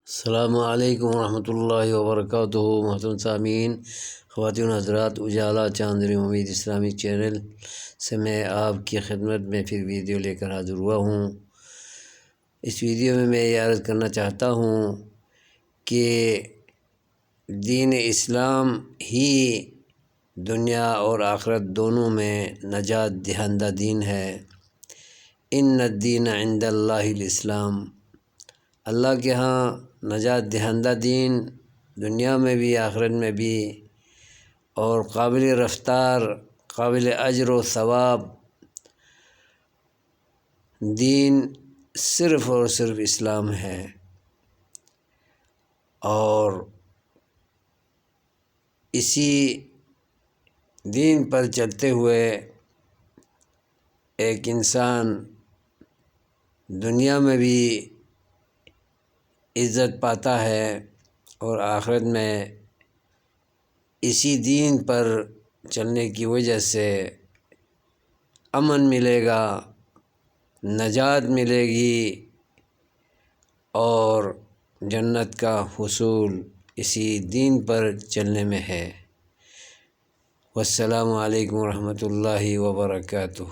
السلام علیکم ورحمۃ اللہ وبرکاتہ۔ محترم سامعین، خواتین حضرات، اجالا چاندنی امید اسلامی چینل سے میں آپ کی خدمت میں پھر ویڈیو لے کر حاضر ہوا ہوں۔ اس ویڈیو میں یہ عرض کرنا چاہتا ہوں کہ دین اسلام ہی دنیا اور آخرت دونوں میں نجات دہندہ دین ہے۔ ان الدین عند اللہ الاسلام، اللہ کے ہاں نجات دہندہ دین دنیا میں بھی آخرت میں بھی، اور قابل رفتار، قابل اجر و ثواب دین صرف اور صرف اسلام ہے۔ اور اسی دین پر چلتے ہوئے ایک انسان دنیا میں بھی عزت پاتا ہے اور آخرت میں اسی دین پر چلنے کی وجہ سے امن ملے گا، نجات ملے گی، اور جنت کا حصول اسی دین پر چلنے میں ہے۔ والسلام علیکم ورحمۃ اللہ وبرکاتہ۔